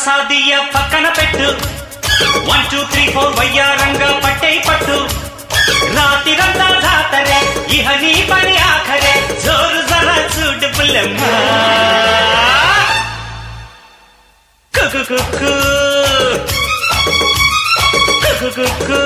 సాదియ పక్కన పెట్టు 1 2 3 4 వయ్యారంగా పట్టే పట్టు రాతిరంతా జాతరే ఇహ నీ పని ఆఖరే జోరు జరా చూడు పుల్లమ్మ కుకు కుకు కుకు కుకు